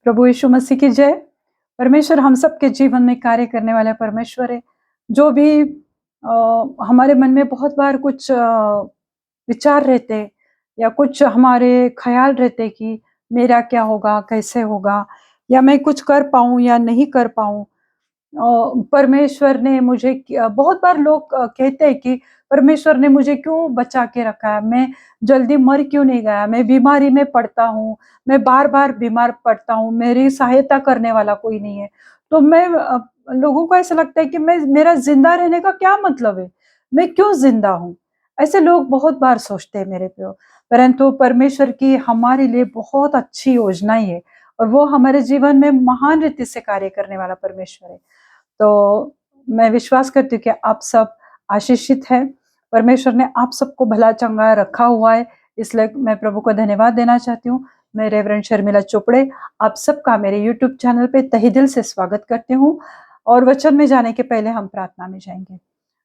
प्रभु यीशु मसीह की जय। परमेश्वर हम सबके जीवन में कार्य करने वाला परमेश्वर है। जो भी हमारे मन में बहुत बार कुछ विचार रहते हैं या कुछ हमारे ख्याल रहते हैं कि मेरा क्या होगा, कैसे होगा, या मैं कुछ कर पाऊँ या नहीं कर पाऊँ। परमेश्वर ने मुझे बहुत बार लोग कहते हैं कि परमेश्वर ने मुझे क्यों बचा के रखा है, मैं जल्दी मर क्यों नहीं गया, मैं बीमारी में पड़ता हूँ, मैं बार-बार बीमार पड़ता हूँ, मेरी सहायता करने वाला कोई नहीं है। तो लोगों को ऐसा लगता है कि मेरा ज़िंदा रहने का क्या मतलब है? मैं क्यों ज़िंदा हूँ? ऐसे लोग बहुत बार सोचते हैं मेरे पे। परंतु परमेश्वर की हमारे लिए बहुत अच्छी योजनाएँ है और वो हमारे जीवन में महान रीति से कार्य करने वाला परमेश्वर है। तो मैं विश्वास करती हूँ कि आप सब आशीषित हैं। परमेश्वर ने आप सबको भला-चंगा रखा हुआ है, इसलिए मैं प्रभु को धन्यवाद देना चाहती हूँ। मैं रेवरेंड शर्मिला चोपड़े आप सबका मेरे यूट्यूब चैनल पे तहे दिल से स्वागत करती हूँ और वचन में जाने के पहले हम प्रार्थना में जाएँगे।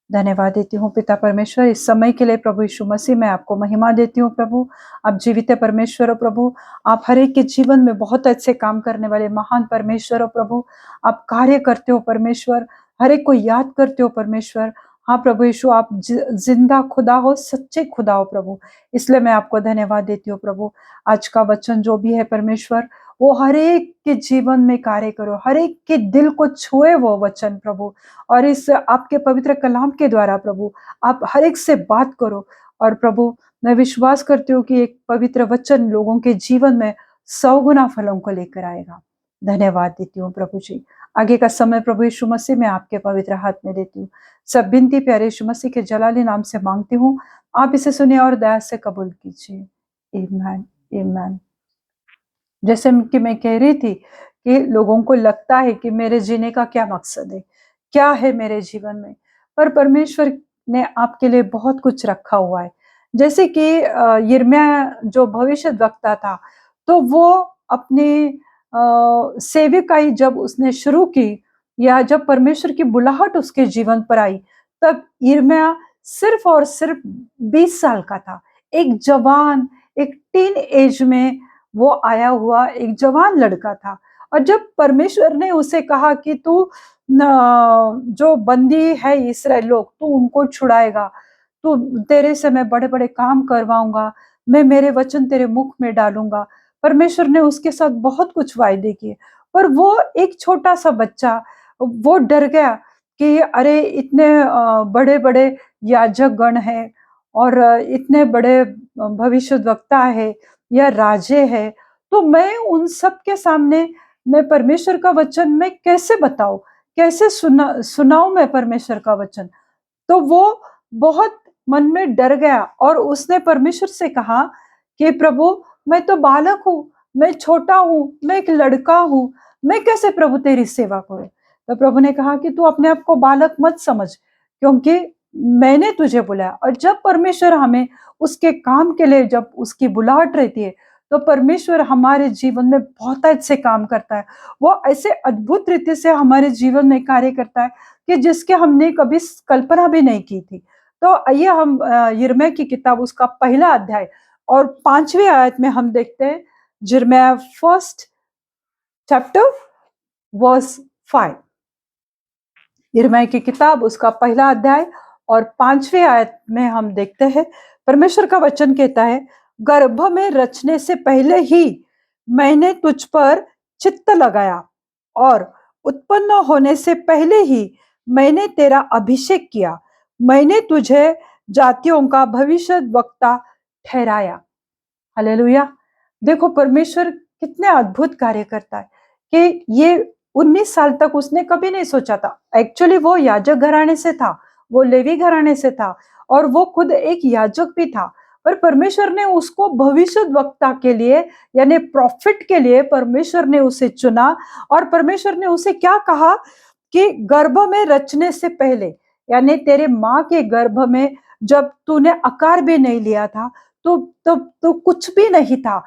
धन्यवाद देती हूँ पिता परमेश्वर इस समय के लिए। प्रभु यीशु मसीह मैं आपको महिमा देती हूँ प्रभु। आप जीवित है परमेश्वर हो प्रभु। आप हर एक के जीवन में बहुत अच्छे काम करने वाले महान परमेश्वर हो प्रभु। आप कार्य करते हो परमेश्वर, हर एक को याद करते हो परमेश्वर। हाँ प्रभु यीशु, आप जिंदा खुदा हो, सच्चे खुदा हो प्रभु। इसलिए मैं आपको धन्यवाद देती हूँ प्रभु। आज का वचन जो भी है परमेश्वर, वो हर एक के जीवन में कार्य करो, हर एक के दिल को छुए वो वचन प्रभु। और इस आपके पवित्र कलाम के द्वारा प्रभु आप हर एक से बात करो। और प्रभु मैं विश्वास करती हूँ कि एक पवित्र वचन लोगों के जीवन में 100 गुना फलों को लेकर आएगा। धन्यवाद देती हूँ प्रभु जी। आगे का समय प्रभु यीशु मसीह मैं आपके पवित्र हाथ में देती हूँ। सब विनती प्यारे यीशु मसीह के जलाली नाम से मांगती हूँ, आप इसे सुनिए और दया से कबूल कीजिए। आमीन, आमीन। जैसे कि मैं कह रही थी कि लोगों को लगता है कि मेरे जीने का क्या मकसद है, क्या है मेरे जीवन में, पर परमेश्वर ने आपके लिए बहुत कुछ रखा हुआ है। जैसे कि यिर्मयाह जो भविष्यद्वक्ता था, तो वो अपने सेविकाई जब उसने शुरू की या जब परमेश्वर की बुलाहट उसके जीवन पर आई, तब यिर्मयाह सिर्फ और सिर्फ 20 साल का था। एक जवान, एक टीन एज में वो आया हुआ एक जवान लड़का था। और जब परमेश्वर ने उसे कहा कि तू जो बंदी है इस्राएल लोग, तू उनको छुड़ाएगा, तू तेरे से मैं बड़े-बड़े काम करवाऊंगा, मैं मेरे वचन तेरे मुख में डालूंगा। परमेश्वर ने उसके साथ बहुत कुछ वायदे किए, पर वो एक छोटा सा बच्चा वो डर गया कि अरे इतने बड़े-बड़े याजक गण हैं और इतने बड़े भविष्यद्वक्ता है या राजे है, तो मैं उन सब के सामने मैं परमेश्वर का वचन मैं कैसे बताऊं, कैसे सुनाऊं मैं परमेश्वर का वचन। तो वो बहुत मन में डर गया और उसने परमेश्वर से कहा कि प्रभु मैं तो बालक हूँ, मैं छोटा हूँ, मैं एक लड़का हूँ, मैं कैसे प्रभु तेरी सेवा करूं। तो प्रभु ने कहा कि तू अपने आप को बालक मत समझ, क्योंकि मैंने तुझे बुलाया। और जब परमेश्वर हमें उसके काम के लिए जब उसकी बुलाहट रहती है, तो परमेश्वर हमारे जीवन में बहुत अच्छे काम करता है। वो ऐसे अद्भुत रीति से हमारे जीवन में कार्य करता है कि जिसके हमने कभी कल्पना भी नहीं की थी। तो आइए हम यिर्मयाह की किताब उसका पहला अध्याय और 5वीं आयत में हम देखते हैं। यिर्मयाह फर्स्ट चैप्टर वर्स 5। यिर्मयाह की किताब उसका पहला अध्याय और 5वीं आयत में हम देखते हैं, परमेश्वर का वचन कहता है, गर्भ में रचने से पहले ही मैंने तुझ पर चित्त लगाया और उत्पन्न होने से पहले ही मैंने तेरा अभिषेक किया। मैंने तुझे जातियों का भविष्यद्वक्ता ठहराया। हालेलुया। देखो परमेश्वर कितने अद्भुत कार्य करता है कि ये 19 साल तक उसने कभी नहीं सोचा था। एक्चुअली वो याजक घराने से था, वो लेवी घराने से था और वो खुद एक याजक भी था। पर परमेश्वर ने उसको भविष्यद्वक्ता के लिए यानी प्रॉफिट के लिए परमेश्वर ने उसे चुना। और परमेश्वर ने उसे क्या कहा कि गर्भ में रचने से पहले यानी तेरे माँ के गर्भ में जब तूने आकार भी नहीं लिया था, तो कुछ भी नहीं था।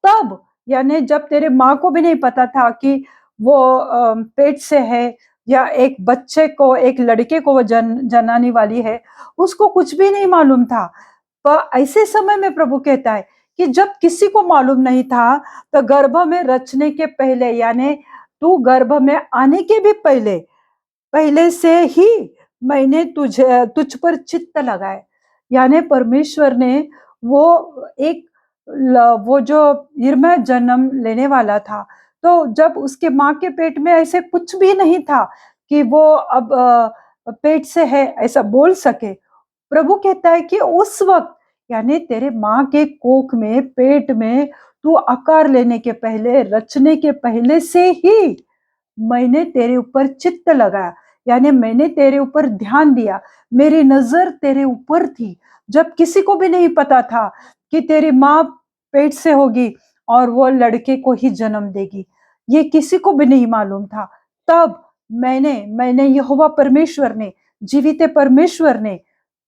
तब यानी जब तेरे माँ को भी नहीं पता था कि वो पेट से है या एक बच्चे को, एक लड़के को वो जनाने वाली है, उसको कुछ भी नहीं मालूम था। पर ऐसे समय में प्रभु कहता है कि जब किसी को मालूम नहीं था, तो गर्भ में रचने के पहले, यानी तू गर्भ में आने के भी पहले पहले से ही मैंने तुझ पर चित्त लगाए। यानी परमेश्वर ने वो एक वो जो यिर्मयाह जन्म लेने वाला था, तो जब उसके माँ के पेट में ऐसे कुछ भी नहीं था कि वो अब पेट से है ऐसा बोल सके। प्रभु कहता है कि उस वक्त, यानी तेरे माँ के कोख में, पेट में, तू आकार लेने के पहले, रचने के पहले से ही मैंने तेरे ऊपर चित्त लगाया, यानी मैंने तेरे ऊपर ध्यान दिया, मेरी नजर तेरे ऊपर थी। जब किसी को भी नहीं पता था कि तेरी माँ पेट से होगी और वो लड़के को ही जन्म देगी, ये किसी को भी नहीं मालूम था। तब मैंने यहोवा परमेश्वर ने, जीवित परमेश्वर ने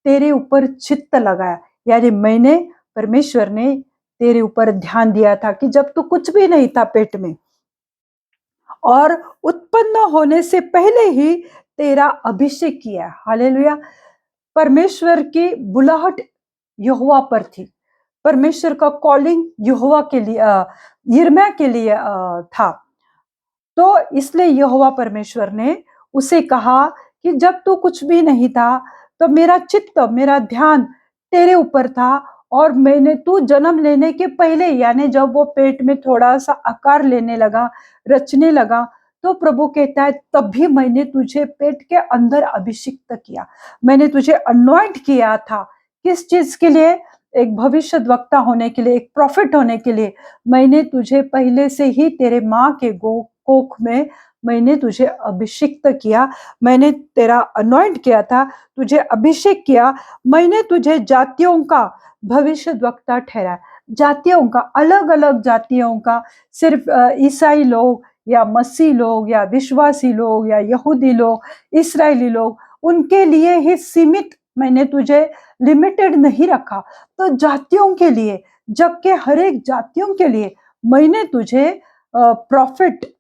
तेरे ऊपर चित्त लगाया, यानी मैंने, परमेश्वर ने तेरे ऊपर ध्यान दिया था कि जब तू कुछ भी नहीं था पेट में, और उत्पन्न होने से पहले ही तेरा अभिषेक किया। हालेलुया। परमेश्वर की बुलाहट यहोवा पर थी। परमेश्वर का कॉलिंग यहोवा के लिए, यिर्मयाह के लिए था। तो इसलिए यहोवा परमेश्वर ने उसे कहा कि जब तू कुछ भी नहीं था, तो मेरा चित्त, मेरा ध्यान तेरे ऊपर था, और मैंने, तू जन्म लेने के पहले, यानी जब वो पेट में थोड़ा सा आकार लेने लगा, रचने लगा, तो प्रभु कहता है तभी मैंने तुझे पेट के अंदर अभिषिक्त किया, मैंने तुझे अनॉइंट किया था। किस चीज के लिए? एक भविष्यद्वक्ता होने के लिए, एक प्रॉफिट होने के लिए। मैंने तुझे पहले से ही तेरे माँ के कोख में मैंने तुझे अभिषिक्त किया, मैंने तेरा अनॉइंट किया था, तुझे अभिषेक किया, मैंने तुझे जातियों का भविष्यद्वक्ता ठहराया। जातियों का, अलग अलग जातियों का, सिर्फ ईसाई लोग या मसीह लोग या विश्वासी लोग या यहूदी लोग, इस्राएली लोग, उनके लिए ही सीमित मैंने तुझे लिमिटेड नहीं रखा। तो जातियों के लिए, जग के हर एक जातियों के लिए मैंने तुझे प्रॉफिट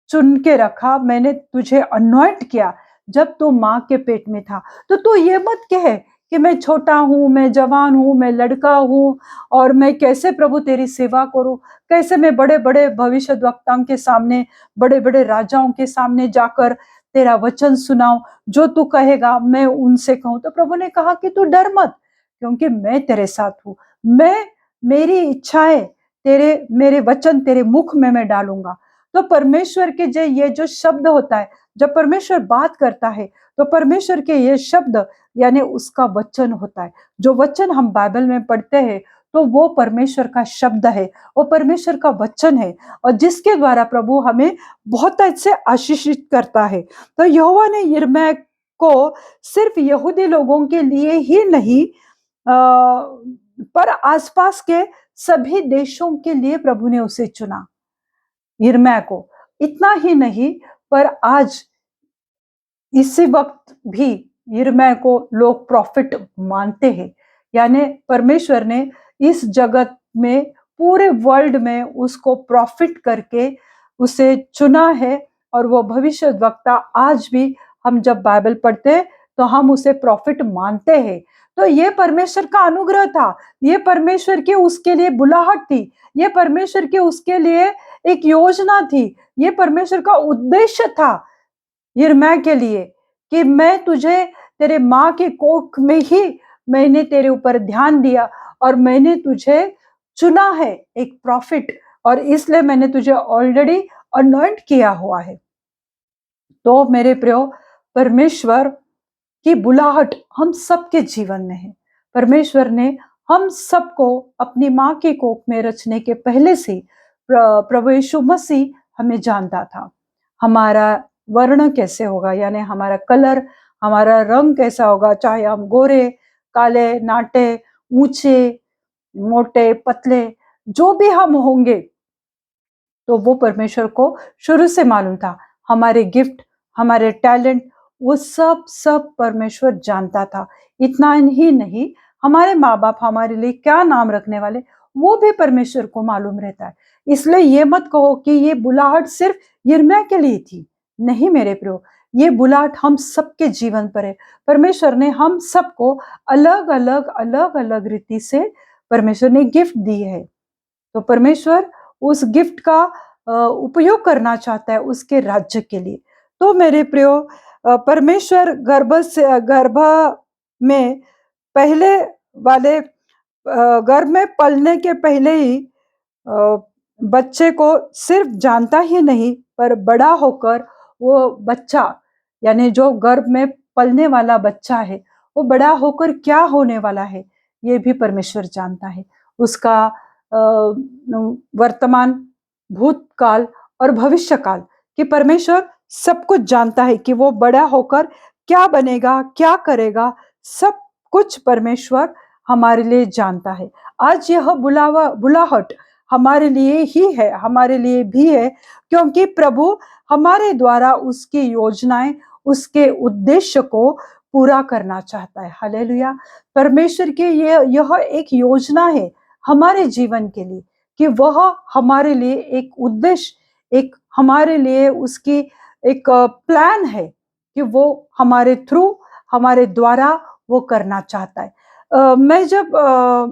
चुन के रखा, मैंने तुझे अनॉइंट किया जब तू माँ के पेट में था। तो तू ये मत कहे कि मैं छोटा हूँ, मैं जवान हूँ, मैं लड़का हूँ, और मैं कैसे प्रभु तेरी सेवा करूँ, कैसे मैं बड़े बड़े भविष्यद्वक्ताओं के सामने, बड़े बड़े राजाओं के सामने जाकर तेरा वचन सुनाऊं, जो तू कहेगा मैं उनसे कहूँ। तो प्रभु ने कहा कि तू डर मत, क्योंकि मैं तेरे साथ हूँ। मेरी इच्छाएं, मेरे वचन तेरे मुख में मैं डालूंगा। तो परमेश्वर के ये जो शब्द होता है, जब परमेश्वर बात करता है, तो परमेश्वर के ये शब्द, यानी उसका वचन होता है। जो वचन हम बाइबल में पढ़ते हैं, तो वो परमेश्वर का शब्द है, वो परमेश्वर का वचन है, और जिसके द्वारा प्रभु हमें बहुत अच्छे आशीषित करता है। तो यहोवा ने यिर्मयाह को सिर्फ यहूदी लोगों के लिए ही नहीं, पर आसपास के सभी देशों के लिए प्रभु ने उसे चुना, यिर्मयाह को। इतना ही नहीं, पर आज इसी वक्त भी यिर्मयाह को लोग प्रॉफिट मानते हैं। यानी परमेश्वर ने इस जगत में, पूरे वर्ल्ड में उसको प्रॉफिट करके उसे चुना है, और वो भविष्यद्वक्ता आज भी हम जब बाइबल पढ़ते हैं तो हम उसे प्रॉफिट मानते हैं। तो ये परमेश्वर का अनुग्रह था, ये परमेश्वर की उसके लिए बुलाहट थी, ये परमेश्वर की उसके लिए एक योजना थी, ये परमेश्वर का उद्देश्य था यिर्मयाह के लिए, कि मैं तुझे तेरे माँ के कोख में ही मैंने तेरे ऊपर ध्यान दिया, और मैंने तुझे चुना है एक प्रॉफिट, और इसलिए मैंने तुझे ऑलरेडी अनॉइंट किया हुआ है। तो मेरे प्रियो, परमेश्वर की बुलाहट हम सबके जीवन में है। परमेश्वर ने हम सबको अपनी माँ के कोख में रचने के पहले से प्रभु यीशु मसीह हमें जानता था। हमारा वर्ण कैसे होगा, यानी हमारा कलर, हमारा रंग कैसा होगा, चाहे हम गोरे, काले, नाटे, ऊंचे, मोटे, पतले, जो भी हम होंगे, तो वो परमेश्वर को शुरू से मालूम था। हमारे गिफ्ट, हमारे टैलेंट, वो सब परमेश्वर जानता था। इतना ही नहीं, हमारे माँ बाप हमारे लिए क्या नाम रखने वाले, वो भी परमेश्वर को मालूम रहता है। इसलिए ये मत कहो कि ये बुलाहट सिर्फ यिर्मयाह के लिए थी। नहीं मेरे प्रियो, ये बुलाहट हम सबके जीवन पर है। परमेश्वर ने हम सबको अलग अलग रीति से परमेश्वर ने गिफ्ट दी है, तो परमेश्वर उस गिफ्ट का उपयोग करना चाहता है उसके राज्य के लिए। तो मेरे प्रियो, परमेश्वर गर्भ में पहले वाले गर्भ में पलने के पहले ही अ, बच्चे को सिर्फ जानता ही नहीं, पर बड़ा होकर वो बच्चा, यानी जो गर्भ में पलने वाला बच्चा है, वो बड़ा होकर क्या होने वाला है, ये भी परमेश्वर जानता है। उसका वर्तमान, भूतकाल और भविष्यकाल कि परमेश्वर सब कुछ जानता है कि वो बड़ा होकर क्या बनेगा, क्या करेगा, सब कुछ परमेश्वर हमारे लिए जानता है। आज यह बुलाहट हमारे लिए ही है, हमारे लिए भी है, क्योंकि प्रभु हमारे द्वारा उसकी योजनाएं, उसके उद्देश्य को पूरा करना चाहता है। हालेलुया। परमेश्वर की यह एक योजना है हमारे जीवन के लिए कि वह हमारे लिए एक उद्देश्य, एक हमारे लिए उसकी एक प्लान है कि वो हमारे थ्रू, हमारे द्वारा वो करना चाहता है। मैं जब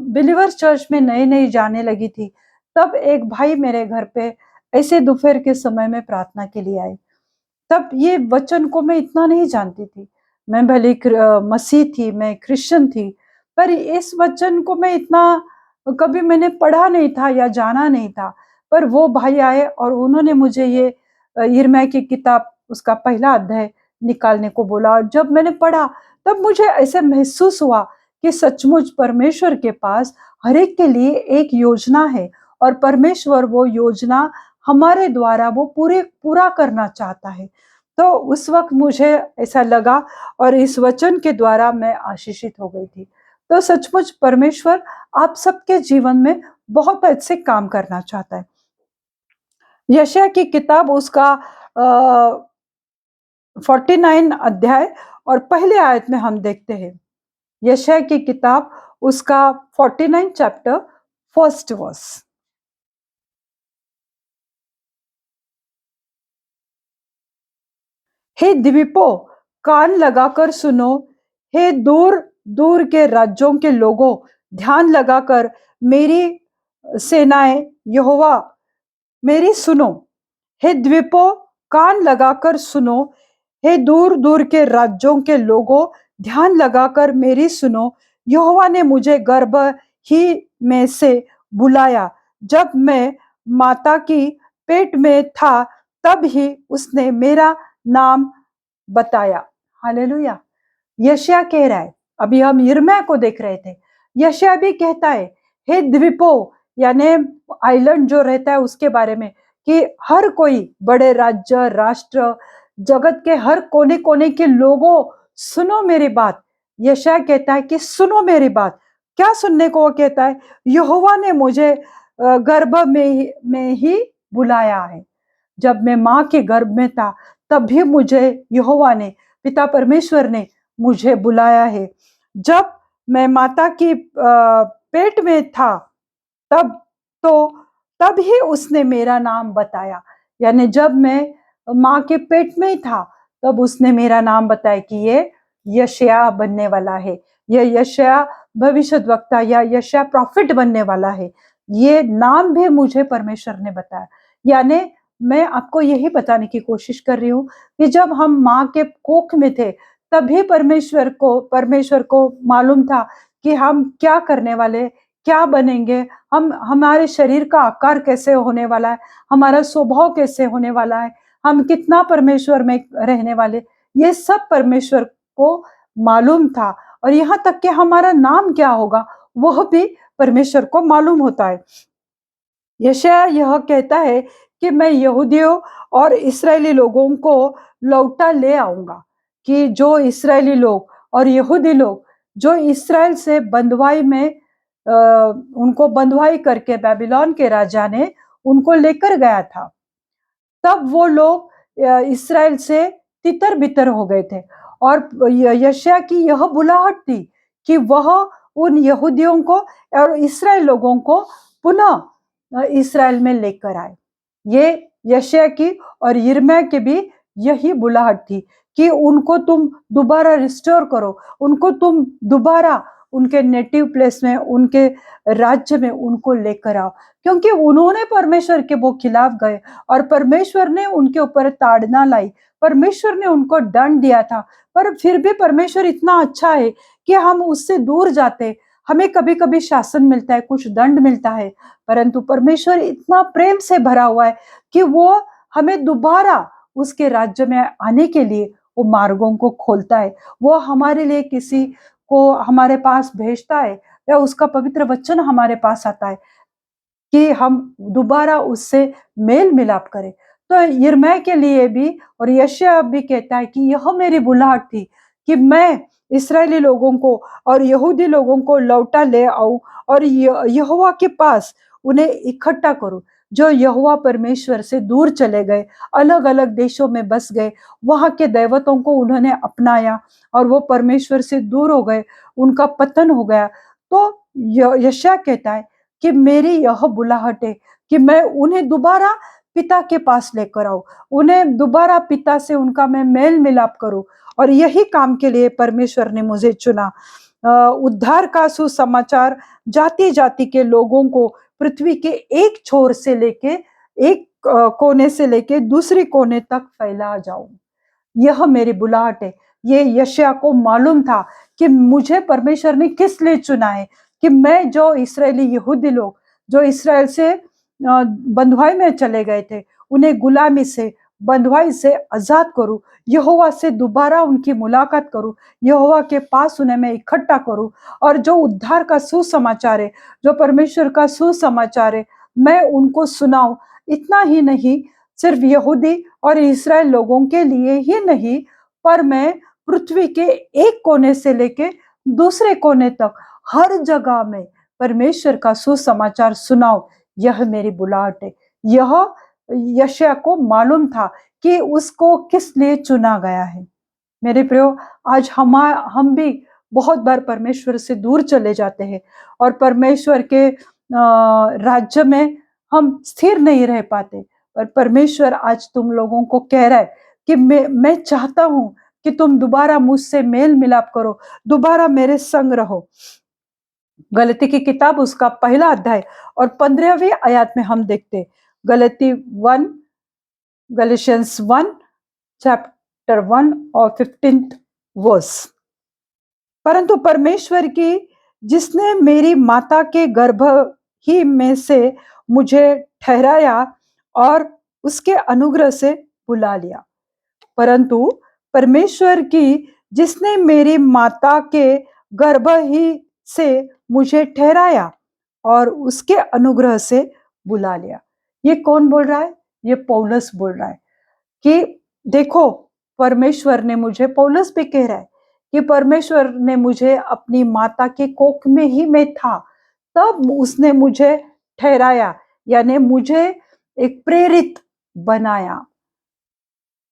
बिलीवर चर्च में नई नई जाने लगी थी, तब एक भाई मेरे घर पे ऐसे दोपहर के समय में प्रार्थना के लिए आए। तब ये वचन को मैं इतना नहीं जानती थी। मैं भले मसीह थी, मैं क्रिश्चियन थी, पर इस वचन को मैं इतना कभी मैंने पढ़ा नहीं था या जाना नहीं था। पर वो भाई आए और उन्होंने मुझे ये यिर्मयाह की किताब उसका पहला अध्याय निकालने को बोला, और जब मैंने पढ़ा तब मुझे ऐसे महसूस हुआ कि सचमुच परमेश्वर के पास हर एक के लिए एक योजना है, और परमेश्वर वो योजना हमारे द्वारा वो पूरा करना चाहता है। तो उस वक्त मुझे ऐसा लगा, और इस वचन के द्वारा मैं आशीषित हो गई थी। तो सचमुच परमेश्वर आप सबके जीवन में बहुत अच्छे काम करना चाहता है। यशायाह की किताब उसका 49 अध्याय और पहले आयत में हम देखते हैं। यशायाह की किताब उसका 49 चैप्टर फर्स्ट वर्स। हे द्वीपों, कान लगाकर सुनो, हे दूर दूर के राज्यों के लोगों, ध्यान लगाकर मेरी सेनाएं यहोवा मेरी सुनो। हे द्वीपों, कान लगाकर सुनो, हे दूर दूर के राज्यों के लोगों, ध्यान लगाकर मेरी सुनो। यहोवा ने मुझे गर्भ ही में से बुलाया, जब मैं माता की पेट में था तब ही उसने मेरा नाम बताया। हालेलुया। यशायाह कह रहा है, अभी हम यिर्मयाह को देख रहे थे, यशायाह भी कहता है हे द्वीपों, यानी आइलैंड जो रहता है उसके बारे में, कि हर कोई बड़े राज्य, राष्ट्र, जगत के हर कोने कोने के लोगों, सुनो मेरी बात। यशायाह कहता है कि सुनो मेरी बात। क्या सुनने को वो कहता है? यहोवा ने मुझे गर्भ में ही बुलाया है। जब मैं माँ के गर्भ में था तब भी मुझे यहोवा ने, पिता परमेश्वर ने मुझे बुलाया है। जब मैं माता की पेट में था तब तो तब ही उसने मेरा नाम बताया। यानी जब मैं माँ के पेट में ही था तब उसने मेरा नाम बताया कि ये यशायाह बनने वाला है, ये यशायाह भविष्यद्वक्ता या यशायाह प्रॉफिट बनने वाला है। ये नाम भी मुझे परमेश्वर ने बताया। यानी मैं आपको यही बताने की कोशिश कर रही हूँ कि जब हम माँ के कोख में थे तभी परमेश्वर को मालूम था कि हम क्या करने वाले, क्या बनेंगे, हम हमारे शरीर का आकार कैसे होने वाला है, हमारा स्वभाव कैसे होने वाला है, हम कितना परमेश्वर में रहने वाले, ये सब परमेश्वर को मालूम था। और यहाँ तक कि हमारा नाम क्या होगा वह भी परमेश्वर को मालूम होता है। यशायाह यह कहता है कि मैं यहूदियों और इस्राएली लोगों को लौटा ले आऊंगा, कि जो इस्राएली लोग और यहूदी लोग जो इस्राएल से बंधुआई में उनको बंधुआई करके बेबीलोन के राजा ने उनको लेकर गया था, तब वो लोग इस्राएल से तितर बितर हो गए थे। और यशायाह की यह बुलाहट थी कि वह उन यहूदियों को और इस्राएल लोगों को पुनः इस्राएल में लेकर आए। ये यशायाह की और यिर्मयाह की भी यही बुलाहट थी कि उनको तुम दोबारा रिस्टोर करो, उनको तुम दोबारा उनके नेटिव प्लेस में, उनके राज्य में उनको लेकर आओ, क्योंकि उन्होंने परमेश्वर के वो खिलाफ गए और परमेश्वर ने उनके ऊपर ताड़ना लाई, परमेश्वर ने उनको दंड दिया था। पर फिर भी परमेश्वर इतना अच्छा है कि हम उससे दूर जाते, हमें कभी कभी शासन मिलता है, कुछ दंड मिलता है, परंतु परमेश्वर इतना प्रेम से भरा हुआ है कि वो हमें दोबारा उसके राज्य में आने के लिए वो मार्गों को खोलता है। वो हमारे लिए किसी को हमारे पास भेजता है, या उसका पवित्र वचन हमारे पास आता है कि हम दोबारा उससे मेल मिलाप करें। तो यिर्मयाह के लिए भी और यशायाह भी कहता है कि यह मेरी बुलाहट थी कि मैं इस्राएली लोगों को और यहूदी लोगों को लौटा ले आऊं और यहोवा के पास उन्हें इकट्ठा करूं, जो यहोवा परमेश्वर से दूर चले गए, अलग अलग देशों में बस गए, वहां के दैवतों को उन्होंने अपनाया और वो परमेश्वर से दूर हो गए, उनका पतन हो गया। तो यशायाह कहता है कि मेरी यह बुलाहट है कि मैं उन्हें दोबारा पिता के पास लेकर आऊं, उन्हें दोबारा पिता से उनका मैं मेल मिलाप करूं। और यही काम के लिए परमेश्वर ने मुझे चुना। उद्धार का सुसमाचार जाति जाति के लोगों को पृथ्वी के एक छोर से लेके एक कोने से लेके दूसरी कोने तक फैला जाऊं, यह मेरी बुलाहट है। ये यशायाह को मालूम था कि मुझे परमेश्वर ने किस लिए चुना है, कि मैं जो इस्राएली यहूदी लोग जो इस्राएल से बंधुआई में चले गए थे, उन्हें गुलामी से बंधुआई से आजाद करूं, यहोवा से दोबारा उनकी मुलाकात करूं, यहोवा के पास उन्हें मैं इकट्ठा करूं, और जो उद्धार का सुसमाचार है, जो परमेश्वर का सुसमाचार है, मैं उनको सुनाऊं। इतना ही नहीं, सिर्फ यहूदी और इस्राएल लोगों के लिए ही नहीं, पर मैं पृथ्वी के एक कोने से लेके दूसरे कोने तक हर जगह में परमेश्वर का सुसमाचार सुनाओ, यह मेरी बुलाहट है। यह यशायाह को मालूम था कि उसको किस लिए चुना गया है। मेरे प्रियो, आज हम भी बहुत बार परमेश्वर से दूर चले जाते हैं और परमेश्वर के राज्य में हम स्थिर नहीं रह पाते, पर परमेश्वर आज तुम लोगों को कह रहा है कि मैं चाहता हूं कि तुम दोबारा मुझसे मेल मिलाप करो, दोबारा मेरे संग रहो। गलती की किताब उसका पहला अध्याय और 15वीं आयत में हम देखते, गलती 1 गैलेशियंस 1 चैप्टर 1 और 15th वर्स। परंतु परमेश्वर की, जिसने मेरी माता के गर्भ ही में से मुझे ठहराया और उसके अनुग्रह से बुला लिया। परंतु परमेश्वर की, जिसने मेरी माता के गर्भ ही से मुझे ठहराया और उसके अनुग्रह से बुला लिया। ये कौन बोल रहा है? ये पौलुस बोल रहा है कि देखो, परमेश्वर ने मुझे, पौलुस भी कह रहा है कि परमेश्वर ने मुझे अपनी माता के कोख में ही मैं था, तब उसने मुझे ठहराया, यानी मुझे एक प्रेरित बनाया।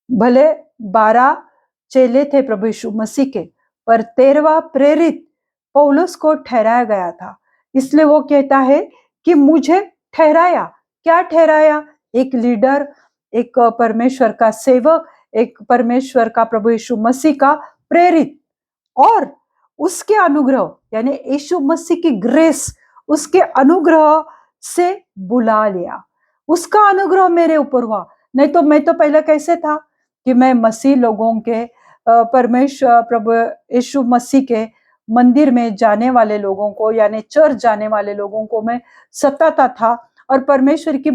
भले 12 चेले थे प्रभु यीशु मसीह के, पर 13वां प्रेरित पौलुस को ठहराया गया था। इसलिए वो कहता है कि मुझे ठहराया। क्या ठहराया? एक लीडर, एक परमेश्वर का सेवक, एक परमेश्वर का प्रभु यीशु मसीह का प्रेरित, और उसके अनुग्रह यानी यीशु मसीह की ग्रेस, उसके अनुग्रह से बुला लिया। उसका अनुग्रह मेरे ऊपर हुआ। नहीं तो मैं तो पहले कैसे था कि मैं मसीह लोगों के, परमेश्वर प्रभु यीशु मसीह के मंदिर में जाने वाले लोगों को, यानी चर्च जाने वाले लोगों को मैं सताता था, और परमेश्वर की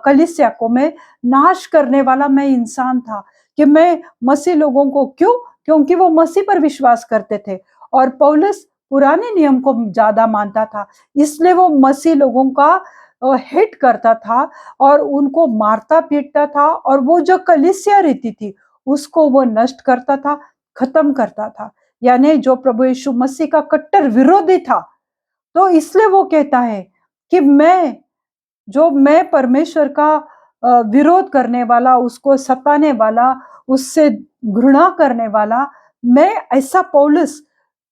कलीसिया को मैं नाश करने वाला मैं इंसान था। कि मैं मसीह लोगों को, क्यों? क्योंकि वो मसीह पर विश्वास करते थे, और पौलुस पुराने नियम को ज्यादा मानता था, इसलिए वो मसीह लोगों का हिट करता था और उनको मारता पीटता था, और वो जो कलीसिया रहती थी उसको वो नष्ट करता था, खत्म करता था, यानी जो प्रभु यीशु मसीह का कट्टर विरोधी था। तो इसलिए वो कहता है कि मैं परमेश्वर का विरोध करने वाला, उसको सताने वाला, उससे घृणा करने वाला, मैं ऐसा पौलुस,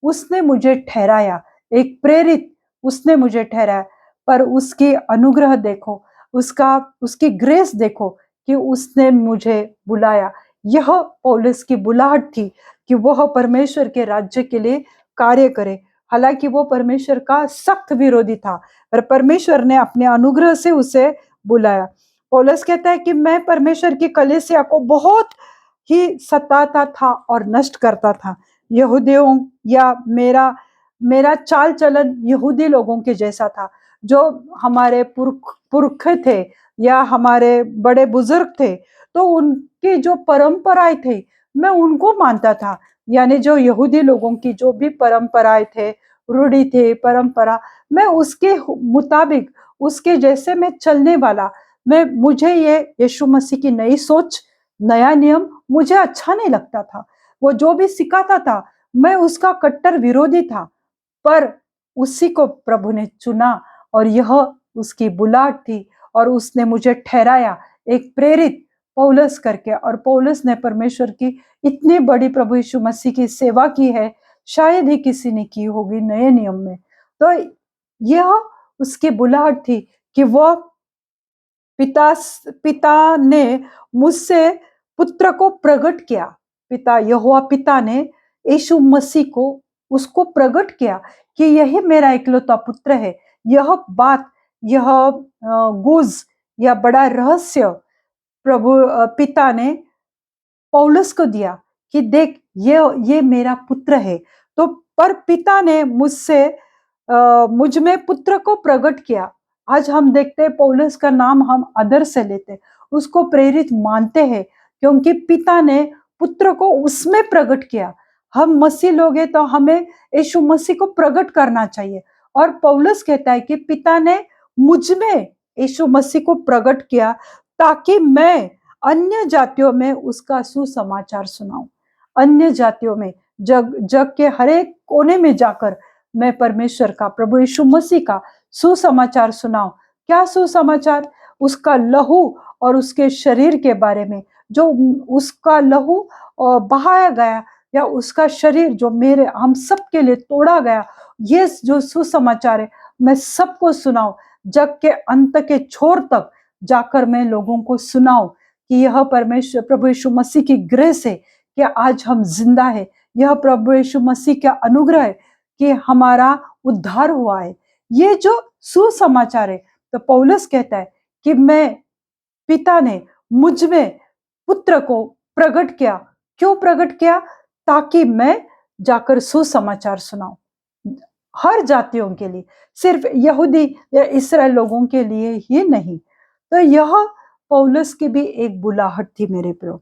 उसने मुझे ठहराया, एक प्रेरित उसने मुझे ठहराया। पर उसकी अनुग्रह देखो, उसकी ग्रेस देखो कि उसने मुझे बुलाया। यह पौलुस की बुलाहट थी कि वह परमेश्वर के राज्य के लिए कार्य करे, हालांकि वो परमेश्वर का सख्त विरोधी था, पर परमेश्वर ने अपने अनुग्रह से उसे बुलाया। पौलुस कहता है कि मैं परमेश्वर की कलीसिया को बहुत ही सताता था और नष्ट करता था। यहूदियों या मेरा मेरा चाल चलन यहूदी लोगों के जैसा था, जो हमारे पुरख थे या हमारे बड़े बुजुर्ग थे, तो उनकी जो परंपराएं थे मैं उनको मानता था। यानी जो यहूदी लोगों की जो भी परंपराएं थे, रूढ़ी थे, परंपरा, मैं उसके मुताबिक, उसके जैसे मैं चलने वाला, मैं मुझे ये यीशु मसीह की नई सोच, नया नियम मुझे अच्छा नहीं लगता था। वो जो भी सिखाता था मैं उसका कट्टर विरोधी था, पर उसी को प्रभु ने चुना और यह उसकी बुलाहट थी और उसने मुझे ठहराया एक प्रेरित पौलुस करके। और पौलुस ने परमेश्वर की इतनी बड़ी प्रभु यीशु मसीह की सेवा की है, शायद ही किसी ने की होगी नए नियम में। तो यह उसकी बुलाहट थी कि वो पिता पिता ने मुझसे पुत्र को प्रकट किया। पिता यहोवा पिता ने यीशु मसीह को उसको प्रकट किया कि यही मेरा इकलौता पुत्र है। यह बात, यह गुज या बड़ा रहस्य प्रभु पिता ने पौलुस को दिया कि देख ये मेरा पुत्र है। तो पर पिता ने मुझ में पुत्र को प्रकट किया। आज हम देखते हैं पौलुस का नाम हम आदर से लेते हैं, उसको प्रेरित मानते हैं, क्योंकि पिता ने पुत्र को उसमें प्रकट किया। हम मसीह लोग हैं तो हमें यीशु मसीह को प्रकट करना चाहिए। और पौलुस कहता है कि पिता ने मुझ में यीशु मसीह को प्रकट किया ताकि मैं अन्य जातियों में उसका सुसमाचार सुनाऊं। अन्य जातियों में, जग जग के हर एक कोने में जाकर मैं परमेश्वर का, प्रभु यीशु मसीह का सुसमाचार सुनाऊं। क्या सुसमाचार? उसका लहू और उसके शरीर के बारे में, जो उसका लहू बहाया गया या उसका शरीर जो मेरे हम सब के लिए तोड़ा गया, ये जो सुसमाचार है मैं सबको सुनाऊं। जग के अंत के छोर तक जाकर मैं लोगों को सुनाऊं कि यह परमेश्वर प्रभु यीशु मसीह की ग्रेस है कि आज हम जिंदा है। यह प्रभु यीशु मसीह का अनुग्रह है कि हमारा उद्धार हुआ है। ये जो सुसमाचार है, तो पौलुस कहता है कि मैं, पिता ने मुझ में पुत्र को प्रकट किया। क्यों प्रकट किया? ताकि मैं जाकर सुसमाचार सुनाऊं हर जातियों के लिए, सिर्फ यहूदी या इस्राएल लोगों के लिए ही नहीं। तो यह पौलुस की भी एक बुलाहट थी मेरे प्रियो।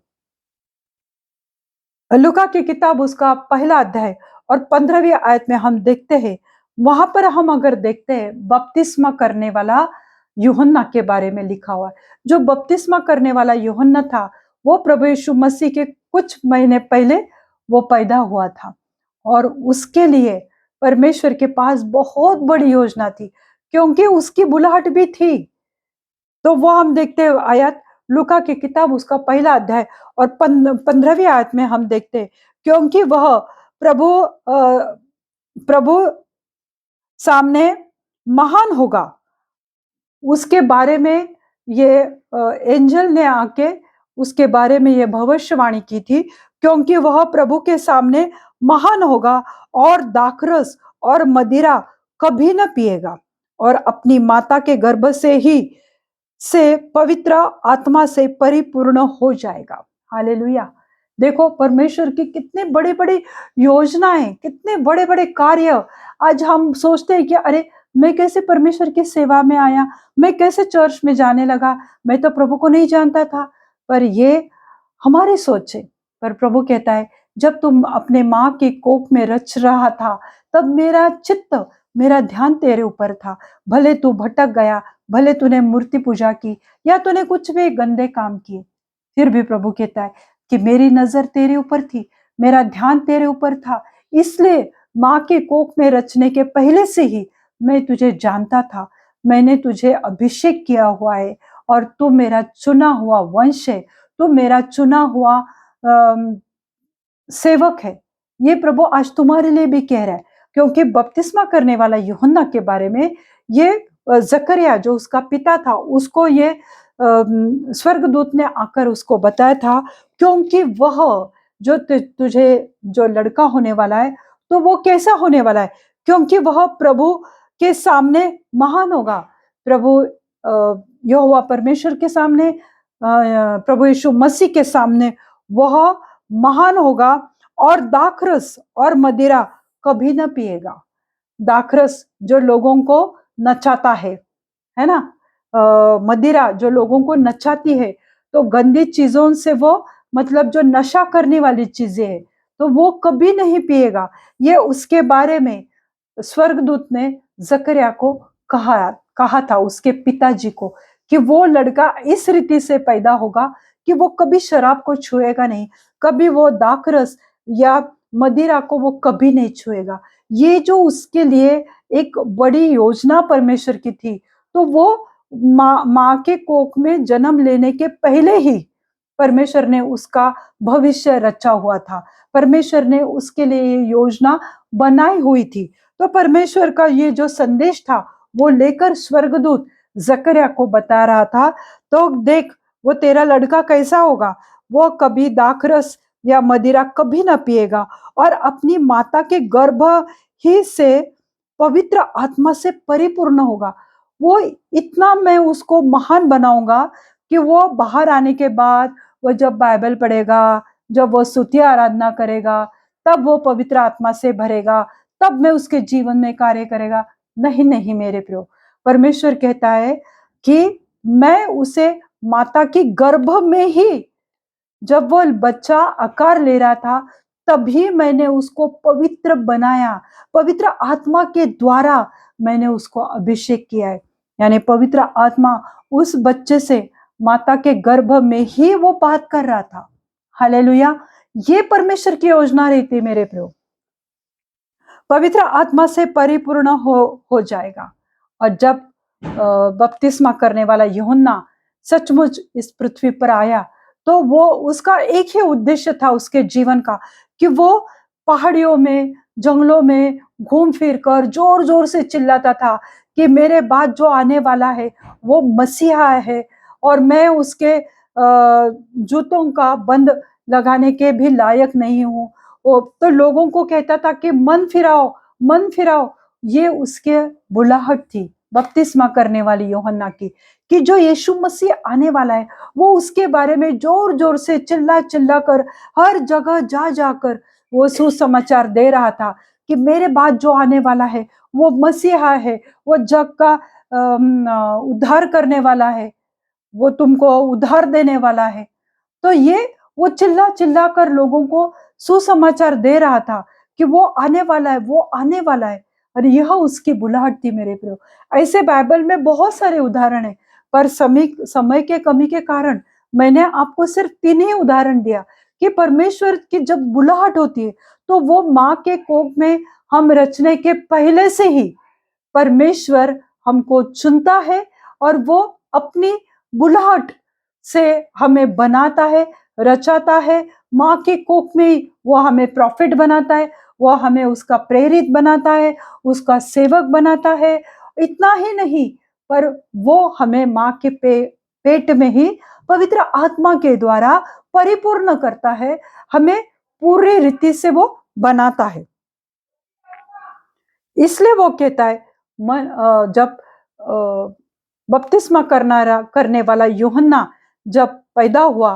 लूका की किताब उसका पहला अध्याय और 15वीं आयत में हम देखते हैं, वहां पर हम अगर देखते हैं बपतिस्मा करने वाला यूहन्ना के बारे में लिखा हुआ है। जो बपतिस्मा करने वाला यूहन्ना था, वो प्रभु यीशु मसीह के कुछ महीने पहले वो पैदा हुआ था और उसके लिए परमेश्वर के पास बहुत बड़ी योजना थी, क्योंकि उसकी बुलाहट भी थी। तो वो हम देखते हैं आयत, लूका की किताब उसका पहला अध्याय और 15वीं आयत में हम देखते हैं, क्योंकि वह प्रभु सामने महान होगा, उसके बारे में ये एंजल ने आके उसके बारे में ये भविष्यवाणी की थी, क्योंकि वह प्रभु के सामने महान होगा और दाखरस और मदिरा कभी न पिएगा और अपनी माता के गर्भ से पवित्र आत्मा से परिपूर्ण हो जाएगा। हालेलुया। देखो परमेश्वर की कितने बड़े बड़े योजनाएं, कितने बड़े बड़े कार्य। आज हम सोचते हैं कि अरे मैं कैसे परमेश्वर की सेवा में आया, मैं कैसे चर्च में जाने लगा, मैं तो प्रभु को नहीं जानता था। पर ये हमारी सोच है। पर प्रभु कहता है जब तुम अपने माँ के कोख में रच रहा था, तब मेरा चित्त, मेरा ध्यान तेरे ऊपर था। भले तू भटक गया, भले तूने मूर्ति पूजा की या तूने कुछ भी गंदे काम किए, फिर भी प्रभु कहता है कि मेरी नजर तेरे ऊपर थी, मेरा ध्यान तेरे ऊपर था। इसलिए माँ के कोख में रचने के पहले से ही मैं तुझे जानता था। मैंने तुझे अभिषेक किया हुआ है और तू मेरा चुना हुआ वंश है, तू मेरा चुना हुआ सेवक है। ये प्रभु आज तुम्हारे लिए भी कह रहा है, क्योंकि बपतिस्मा करने वाला यूहन्ना के बारे में ये जकरिया जो उसका पिता था, उसको ये स्वर्गदूत ने आकर उसको बताया था, क्योंकि वह जो तुझे जो लड़का होने वाला है, तो वो कैसा होने वाला है? क्योंकि वह प्रभु के सामने महान होगा। प्रभु यहोवा परमेश्वर के सामने, प्रभु यीशु मसीह के सामने वह महान होगा। और दाखरस और मदिरा कभी न पिएगा। दाखरस जो लोगों को नचाता है ना, मदिरा जो लोगों को नचाती है, तो गंदी चीजों से वो, मतलब जो नशा करने वाली चीजें है, तो वो कभी नहीं पिएगा। ये उसके बारे में स्वर्गदूत ने जकरिया को कहा था, उसके पिताजी को, कि वो लड़का इस रीति से पैदा होगा कि वो कभी शराब को छुएगा नहीं, कभी वो दाखरस या मदिरा को वो कभी नहीं छुएगा। ये जो उसके लिए एक बड़ी योजना परमेश्वर की थी, तो वो माँ के कोख में जन्म लेने के पहले ही परमेश्वर ने उसका भविष्य रचा हुआ था। परमेश्वर ने उसके लिए ये योजना बनाई हुई थी। तो परमेश्वर का ये जो संदेश था वो लेकर स्वर्गदूत जकरिया को बता रहा था, तो देख वो तेरा लड़का कैसा होगा, वो कभी दाखरस या मदिरा कभी ना पिएगा, और अपनी माता के गर्भ ही से पवित्र आत्मा से परिपूर्ण होगा। वो इतना मैं उसको महान बनाऊंगा कि वो बाहर आने के बाद, वो जब बाइबल पढ़ेगा, जब वो स्तुति आराधना करेगा, तब वो पवित्र आत्मा से भरेगा, तब मैं उसके जीवन में कार्य करेगा। नहीं नहीं मेरे प्रियो, परमेश्वर कहता है कि मैं उसे माता की गर्भ में ही, जब वो बच्चा आकार ले रहा था, तभी मैंने उसको पवित्र बनाया, पवित्र आत्मा के द्वारा मैंने उसको अभिषेक किया है। यानी पवित्र आत्मा उस बच्चे से माता के गर्भ में ही वो बात कर रहा था। हालेलुया। ये परमेश्वर की योजना रही थी मेरे प्रियो। पवित्र आत्मा से परिपूर्ण हो जाएगा। और जब बपतिस्मा करने वाला यूहन्ना सचमुच इस पृथ्वी पर आया, तो वो उसका एक ही उद्देश्य था उसके जीवन का, कि वो पहाड़ियों में, जंगलों में घूम फिर कर जोर जोर से चिल्लाता था कि मेरे बाद जो आने वाला है वो मसीहा है, और मैं उसके जूतों का बंद लगाने के भी लायक नहीं हूँ। तो लोगों को कहता था कि मन फिराओ, मन फिराओ। ये उसके बुलाहट थी बपतिस्मा करने वाली यूहन्ना की, कि जो यीशु मसीह आने वाला है, वो उसके बारे में जोर जोर से चिल्ला चिल्ला कर, हर जगह जा जाकर वो सुसमाचार दे रहा था कि मेरे बाद जो आने वाला है वो मसीहा है, वो जग का उद्धार करने वाला है, वो तुमको उद्धार देने वाला है। तो ये वो चिल्ला चिल्ला कर लोगों को सुसमाचार दे रहा था कि वो आने वाला है, वो आने वाला है। और यह उसकी बुलाहट थी मेरे प्रियो। ऐसे बाइबल में बहुत सारे उदाहरण है, पर समय के कमी के कारण मैंने आपको सिर्फ 3 ही उदाहरण दिया कि परमेश्वर की जब बुलाहट होती है, तो वो माँ के कोख में हम रचने के पहले से ही परमेश्वर हमको चुनता है, और वो अपनी बुलाहट से हमें बनाता है, रचाता है। माँ के कोख में वो हमें प्रॉफिट बनाता है, वो हमें उसका प्रेरित बनाता है, उसका सेवक बनाता है। इतना ही नहीं, पर वो हमें माँ के पेट में ही पवित्र आत्मा के द्वारा परिपूर्ण करता है, हमें पूरी रीति से वो बनाता है। इसलिए वो कहता है, जब बपतिस्मा करने वाला यूहन्ना जब पैदा हुआ,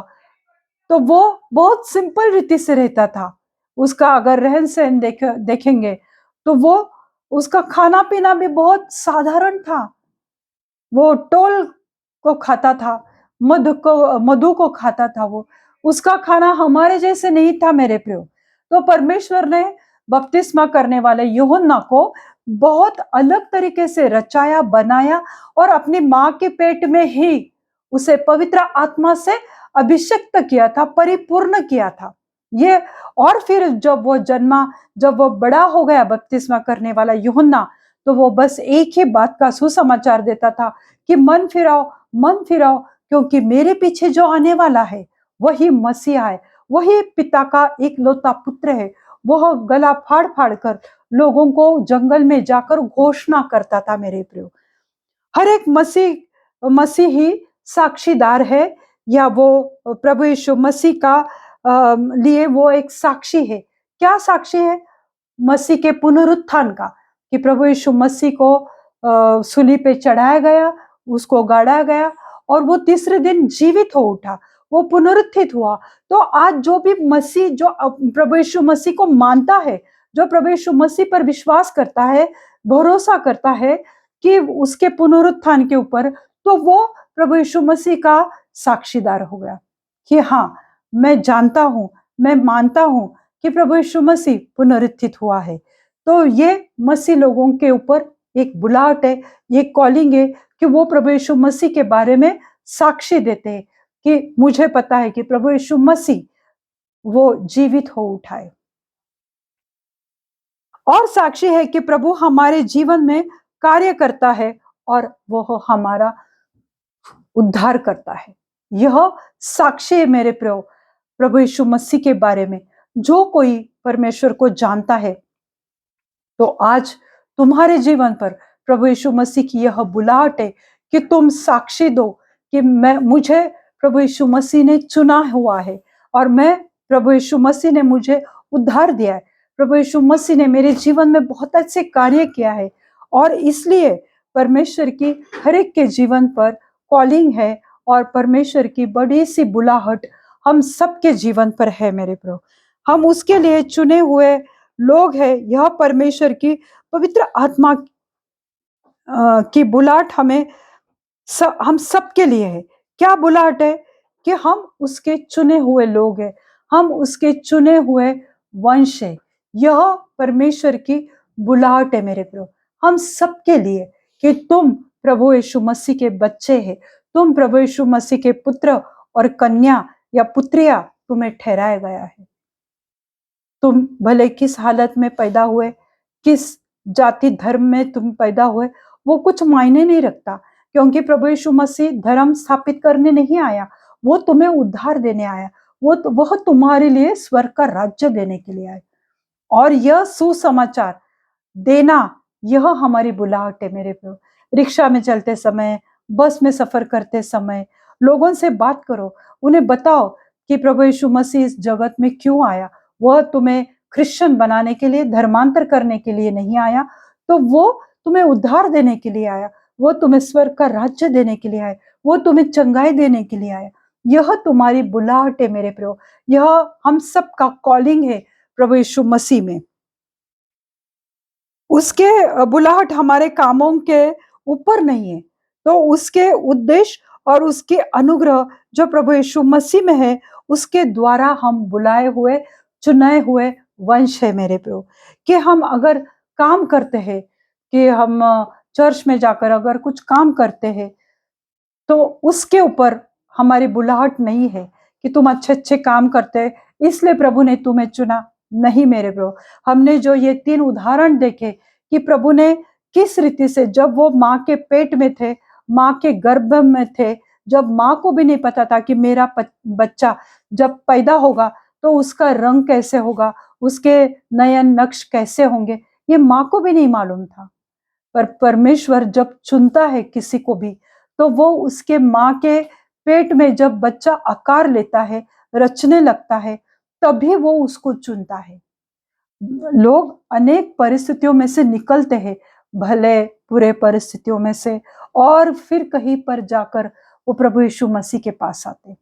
तो वो बहुत सिंपल रीति से रहता था। उसका अगर रहन सहन देखेंगे, तो वो उसका खाना पीना भी बहुत साधारण था। वो टोल को खाता था, मधु को खाता था। वो उसका खाना हमारे जैसे नहीं था मेरे प्रियो। तो परमेश्वर ने बपतिस्मा करने वाले यूहन्ना को बहुत अलग तरीके से रचाया, बनाया, और अपनी माँ के पेट में ही उसे पवित्र आत्मा से अभिषिक्त किया था, परिपूर्ण किया था ये। और फिर जब वो जन्मा, जब वो बड़ा हो गया बपतिस्मा करने वाला यूहन्ना, तो वो बस एक ही बात का सुसमाचार देता था कि मन फिराओ, मन फिराओ, क्योंकि मेरे पीछे जो आने वाला है वही मसीहा है, वही पिता का एकलौता पुत्र है। वह गला फाड़ फाड़ कर लोगों को जंगल में जाकर घोषणा करता था मेरे प्रियो। हर एक मसीही साक्षीदार है, या वो प्रभु यीशु मसीह का लिए वो एक साक्षी है। क्या साक्षी है? मसीह के पुनरुत्थान का। कि प्रभु यीशु मसीह को सूली पे चढ़ाया गया, उसको गाड़ा गया और वो तीसरे दिन जीवित हो उठा, वो पुनरुत्थित हुआ। तो आज जो भी मसीह जो प्रभु यीशु मसीह को मानता है, जो प्रभु यीशु मसीह पर विश्वास करता है, भरोसा करता है कि उसके पुनरुत्थान के ऊपर, तो वो प्रभु यीशु मसीह का साक्षीदार हो गया कि हाँ, मैं जानता हूं, मैं मानता हूं कि प्रभु यीशु मसीह पुनरुत्थित हुआ है। तो ये मसीह लोगों के ऊपर एक बुलाहट है, ये कॉलिंग है कि वो प्रभु यीशु मसीह के बारे में साक्षी देते हैं कि मुझे पता है कि प्रभु यीशु मसीह वो जीवित हो उठा है। और साक्षी है कि प्रभु हमारे जीवन में कार्य करता है और वो हमारा उद्धार करता है। यह साक्षी है मेरे प्रभु यीशु मसीह के बारे में। जो कोई परमेश्वर को जानता है, तो आज तुम्हारे जीवन पर प्रभु यीशु मसीह की यह बुलाहट है कि तुम साक्षी दो कि मुझे प्रभु यीशु मसीह ने चुना हुआ है और मैं प्रभु यीशु मसीह ने मुझे उद्धार दिया है। प्रभु यीशु मसीह ने मेरे जीवन में बहुत अच्छे कार्य किया है और इसलिए परमेश्वर की हर एक के जीवन पर कॉलिंग है और परमेश्वर की बड़ी सी बुलाहट हम सबके जीवन पर है मेरे प्रभु। हम उसके लिए चुने हुए लोग हैं। यह परमेश्वर की पवित्र आत्मा की बुलाहट हम सबके लिए है। क्या बुलाहट है? कि हम उसके चुने हुए लोग हैं, हम उसके चुने हुए वंश है। यह परमेश्वर की बुलाहट है मेरे प्रभु हम सबके लिए कि तुम प्रभु यीशु मसीह के बच्चे हैं, तुम प्रभु यीशु मसीह के पुत्र और कन्या या पुत्रिया तुम्हें ठहराया गया है। तुम भले किस हालत में पैदा हुए, किस जाति धर्म में तुम पैदा हुए, वो कुछ मायने नहीं रखता, क्योंकि प्रभु यीशु मसीह धर्म स्थापित करने नहीं आया, वो तुम्हें उद्धार देने आया। वह तुम्हारे लिए स्वर्ग का राज्य देने के लिए आया। और यह सुसमाचार देना, यह हमारी बुलाहट है मेरे प्रभु। रिक्शा में चलते समय, बस में सफर करते समय लोगों से बात करो, उन्हें बताओ कि प्रभु यीशु मसीह इस जगत में क्यों आया। वह तुम्हें क्रिश्चियन बनाने के लिए, धर्मांतर करने के लिए नहीं आया, तो वो तुम्हें उद्धार देने के लिए आया, वो तुम्हें स्वर्ग का राज्य देने के लिए आया, वो तुम्हें चंगाई देने के लिए आया। यह तुम्हारी बुलाहट है मेरे प्रभु, यह हम सब का कॉलिंग है प्रभु यीशु मसीह में। उसके बुलाहट हमारे कामों के ऊपर नहीं है, तो उसके उद्देश्य और उसके अनुग्रह जो प्रभु यीशु मसीह में है, उसके द्वारा हम बुलाए हुए, चुनाए हुए वंश है मेरे प्रभु। कि हम अगर काम करते हैं, कि हम चर्च में जाकर अगर कुछ काम करते हैं, तो उसके ऊपर हमारी बुलाहट नहीं है कि तुम अच्छे अच्छे काम करते हैं इसलिए प्रभु ने तुम्हें चुना। नहीं मेरे प्रभु, हमने जो ये 3 उदाहरण देखे कि प्रभु ने किस रीति से, जब वो माँ के पेट में थे, माँ के गर्भ में थे, जब माँ को भी नहीं पता था कि मेरा बच्चा जब पैदा होगा तो उसका रंग कैसे होगा, उसके नयन नक्श कैसे होंगे, ये माँ को भी नहीं मालूम था। पर परमेश्वर जब चुनता है किसी को भी, तो वो उसके माँ के पेट में जब बच्चा आकार लेता है, रचने लगता है, तभी वो उसको चुनता है। लोग अनेक परिस्थितियों में से निकलते हैं, भले बुरे परिस्थितियों में से, और फिर कहीं पर जाकर वो प्रभु यीशु मसीह के पास आते।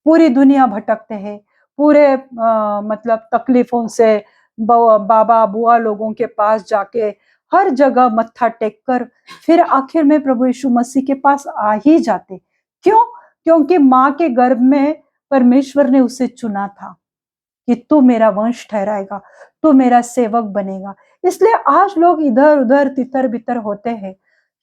पूरी दुनिया भटकते हैं, पूरे मतलब तकलीफों से बाबा बुआ लोगों के पास जाके हर जगह मत्था टेक कर फिर आखिर में प्रभु यीशु मसीह के पास आ ही जाते। क्यों? क्योंकि माँ के गर्भ में परमेश्वर ने उसे चुना था कि तू मेरा वंश ठहराएगा, तू मेरा सेवक बनेगा। इसलिए आज लोग इधर उधर तितर बितर होते हैं,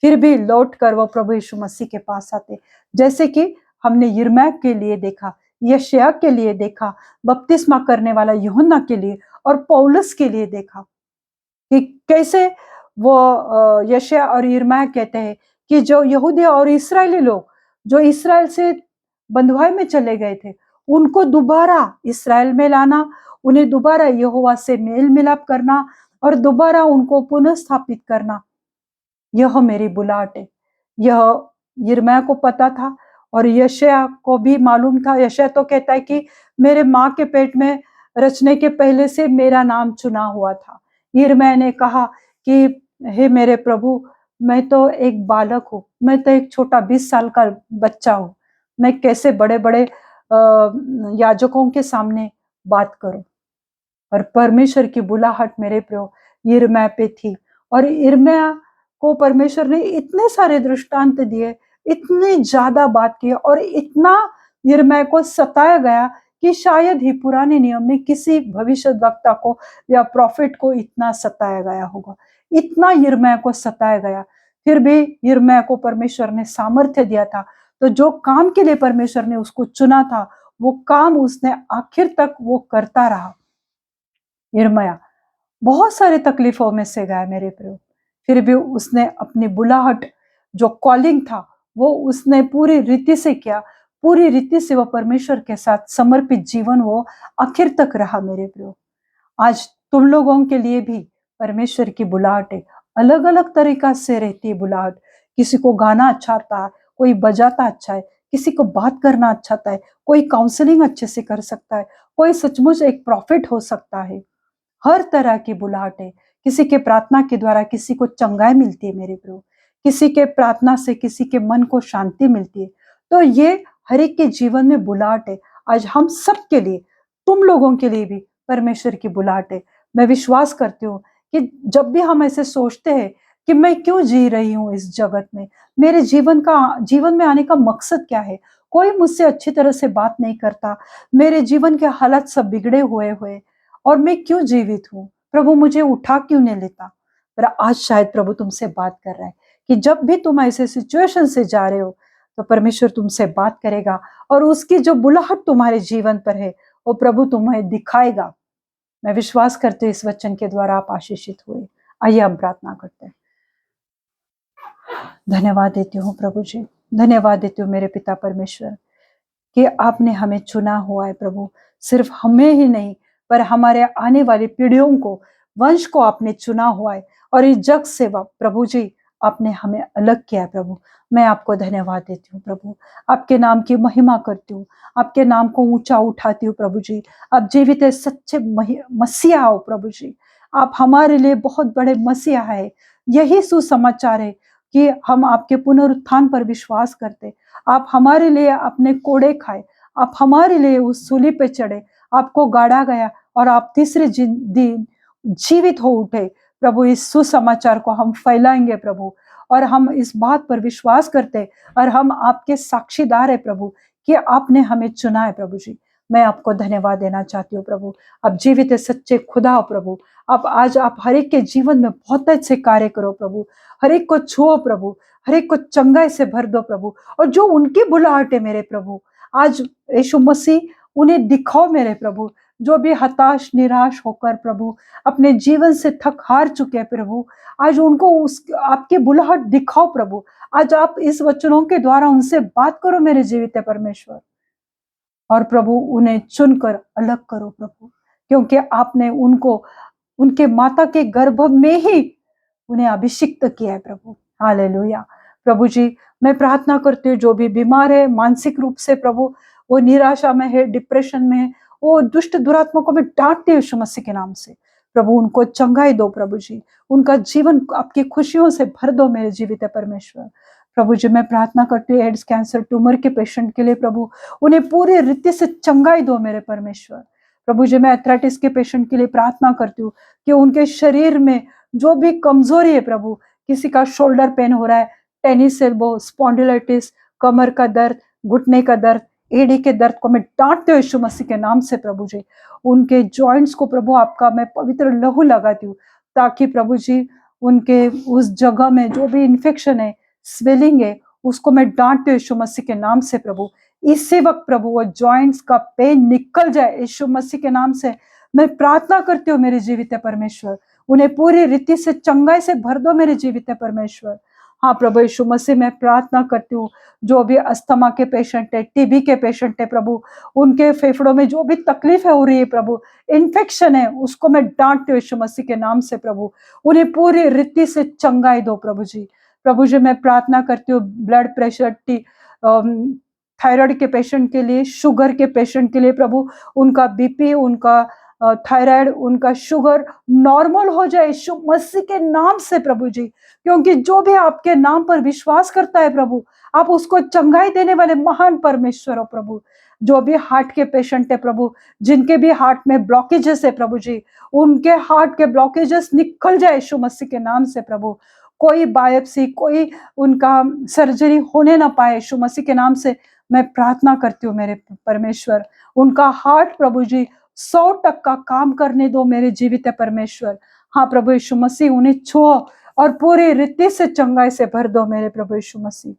फिर भी लौट कर वो प्रभु यीशु मसीह के पास आते। जैसे कि हमने यिर्मयाह के लिए देखा, यशायाह के लिए देखा, बपतिस्मा करने वाला यूहन्ना के लिए और पौलुस के लिए देखा कि कैसे वो यशायाह और यिर्मयाह कहते हैं कि जो यहूदी और इस्राएली लोग जो इस्राएल से बंधुआई में चले गए थे, उनको दोबारा इस्राएल में लाना, उन्हें दोबारा यहोवा से मेल मिलाप करना और दोबारा उनको पुनः स्थापित करना, यह मेरी बुलाहट है। यह यिर्मयाह को पता था और यशायाह को भी मालूम था। यशायाह तो कहता है कि मेरे माँ के पेट में रचने के पहले से मेरा नाम चुना हुआ था। यिर्मयाह ने कहा कि हे मेरे प्रभु, मैं तो एक बालक हूँ, मैं तो एक छोटा 20 साल का बच्चा हूँ। मैं कैसे बड़े-बड़े याजकों के सामने बात करूँ? और परमेश्वर की बुलाहट मेरे प्रियो यिर्मयाह पे थी, और यिर्मयाह को परमेश्वर ने इतने सारे दृष्टांत दिए, इतनी ज़्यादा बात की, और इतना यिर्मयाह को सताया गया कि शायद ही पुराने नियम में किसी भविष्यद्वक्ता को या प्रॉफिट को इतना सताया गया होगा। इतना यिर्मयाह को सताया गया, फिर भी यिर्मयाह को परमेश्वर ने सामर्थ्य दिया था। तो जो काम के लिए परमेश्वर ने उसको चुना था, वो काम उसने आखिर तक वो करता रहा। यिर्मयाह बहुत सारे तकलीफों में से गया मेरे प्रियो, फिर भी उसने अपनी बुलाहट, जो कॉलिंग था, वो उसने पूरी रीति से किया। पूरी रीति से वो परमेश्वर के साथ समर्पित जीवन वो आखिर तक रहा मेरे प्रियो। आज तुम लोगों के लिए भी परमेश्वर की बुलाहट है, अलग अलग तरीका से रहती है बुलाहट। किसी को गाना अच्छा आता है, कोई बजाता अच्छा है, किसी को बात करना अच्छा आता है, कोई काउंसलिंग अच्छे से कर सकता है, कोई सचमुच एक प्रॉफिट हो सकता है। हर तरह की बुलाहट है। किसी के प्रार्थना के द्वारा किसी को चंगाई मिलती है मेरे प्रभु, किसी के प्रार्थना से किसी के मन को शांति मिलती है। तो ये हर एक के जीवन में बुलाहट है। आज हम सब के लिए, तुम लोगों के लिए भी परमेश्वर की बुलाहट है। मैं विश्वास करती हूँ कि जब भी हम ऐसे सोचते हैं कि मैं क्यों जी रही हूँ इस जगत में, मेरे जीवन में आने का मकसद क्या है, कोई मुझसे अच्छी तरह से बात नहीं करता, मेरे जीवन के हालात सब बिगड़े हुए हुए, और मैं क्यों जीवित हूँ, प्रभु मुझे उठा क्यों नहीं लेता। पर आज शायद प्रभु तुमसे बात कर रहा है कि जब भी तुम ऐसे सिचुएशन से जा रहे हो, तो परमेश्वर तुमसे बात करेगा, और उसकी जो बुलाहट तुम्हारे जीवन पर है, वो प्रभु तुम्हें दिखाएगा। मैं विश्वास करती हूँ इस वचन के द्वारा आप आशीषित हुए। आइए हम प्रार्थना करते हैं। धन्यवाद देती हूँ प्रभु जी, धन्यवाद देती हूँ मेरे पिता परमेश्वर, कि आपने हमें चुना हुआ है प्रभु। सिर्फ हमें ही नहीं, पर हमारे आने वाली पीढ़ियों को, वंश को आपने चुना हुआ है, और इस जग से प्रभु जी आपने हमें अलग किया है प्रभु। मैं आपको धन्यवाद देती हूँ प्रभु, आपके नाम की महिमा करती हूँ, आपके नाम को ऊंचा उठाती हूँ प्रभु जी। आप जीवित है, सच्चे मसीहा हो प्रभु जी। आप हमारे लिए बहुत बड़े मसीहा है। यही सुसमाचार है कि हम आपके पुनरुत्थान पर विश्वास करते। आप हमारे लिए अपने कोड़े खाए, आप हमारे लिए उस सूली पे चढ़े, आपको गाड़ा गया, और आप तीसरे दिन जीवित हो उठे प्रभु। इस सुसमाचार को हम फैलाएंगे प्रभु, और हम इस बात पर विश्वास करते, और हम आपके साक्षीदार है प्रभु कि आपने हमें चुना है प्रभु जी। मैं आपको धन्यवाद देना चाहती हूँ प्रभु। आप जीवित सच्चे खुदा हो प्रभु। आज आप हर एक के जीवन में बहुत अच्छे कार्य करो प्रभु, हर एक को छुओ प्रभु, हर एक को चंगाई से भर दो प्रभु। और जो उनकी बुलाहट है मेरे प्रभु, आज यीशु मसीह उन्हें दिखाओ मेरे प्रभु। जो भी हताश निराश होकर प्रभु अपने जीवन से थक हार चुके हैं प्रभु, आज उनको उस आपकी बुलाहट दिखाओ प्रभु। आज आप इस वचनों के द्वारा उनसे बात करो मेरे जीवित परमेश्वर, और प्रभु उन्हें चुनकर अलग करो प्रभु, क्योंकि आपने उनको उनके माता के गर्भ में ही उन्हें अभिषिक्त किया है प्रभु। हालेलुया प्रभु जी। मैं प्रार्थना करती हूँ जो भी बीमार है मानसिक रूप से प्रभु, वो निराशा में है, डिप्रेशन में है, वो दुष्ट दुरात्मा को मैं डांटती हूँ यीशु मसीह के नाम से प्रभु। उनको चंगाई दो प्रभु जी, उनका जीवन आपकी खुशियों से भर दो मेरे जीवित परमेश्वर। प्रभु जी मैं प्रार्थना करती हूँ एड्स कैंसर ट्यूमर के पेशेंट के लिए प्रभु, उन्हें पूरी रीति से चंगाई दो मेरे परमेश्वर। प्रभु जी मैं एथराइटिस के पेशेंट के लिए प्रार्थना करती हूँ कि उनके शरीर में जो भी कमजोरी है प्रभु, किसी का शोल्डर पेन हो रहा है, टेनिस एल्बो, स्पॉन्डिलाइटिस, कमर का दर्द, घुटने का दर्द, एड़ी के दर्द को मैं डांटती हूँ यीशु मसीह के नाम से प्रभु जी। उनके जॉइंट्स को प्रभु आपका मैं पवित्र लहू लगाती हूँ, ताकि प्रभु जी उनके उस जगह में जो भी इन्फेक्शन है, स्वेलिंग है, उसको मैं डांटती हूँ यीशु मसीह के नाम से प्रभु। इसी वक्त प्रभु वो जॉइंट्स का पेन निकल जाए यीशु मसीह के नाम से। मैं प्रार्थना करती हूँ मेरे जीवित परमेश्वर, उन्हें पूरी रीति से चंगाई से भर दो मेरे जीवित परमेश्वर। हाँ प्रभु यीशु मसीह मैं प्रार्थना करती हूँ जो भी अस्थमा के पेशेंट है, टीबी के पेशेंट है प्रभु, उनके फेफड़ों में जो भी तकलीफ है हो रही है प्रभु, इन्फेक्शन है, उसको मैं डांटती हूँ यीशु मसीह के नाम से प्रभु। उन्हें पूरी रीति से चंगाई दो प्रभु जी। प्रभु जी मैं प्रार्थना करती हूँ ब्लड प्रेशर, थायराइड के पेशेंट के लिए, शुगर के पेशेंट के लिए प्रभु, उनका बीपी, उनका थायराइड, उनका शुगर नॉर्मल हो जाए यीशु मसीह के नाम से प्रभु जी। क्योंकि जो भी आपके नाम पर विश्वास करता है प्रभु, आप उसको चंगाई देने वाले महान परमेश्वर हो प्रभु। जो भी हार्ट के पेशेंट है प्रभु, जिनके भी हार्ट में ब्लॉकेजेस है प्रभु जी, उनके हार्ट के ब्लॉकेजेस निकल जाए यीशु मसीह के नाम से प्रभु। कोई बायोप्सी, कोई उनका सर्जरी होने ना पाए यीशु मसीह के नाम से मैं प्रार्थना करती हूँ मेरे परमेश्वर। उनका हार्ट प्रभु जी 100% काम करने दो मेरे जीवित परमेश्वर। हाँ प्रभु यीशु मसीह, उन्हें छुओ और पूरी रीति से चंगाई से भर दो मेरे प्रभु यीशु मसीह।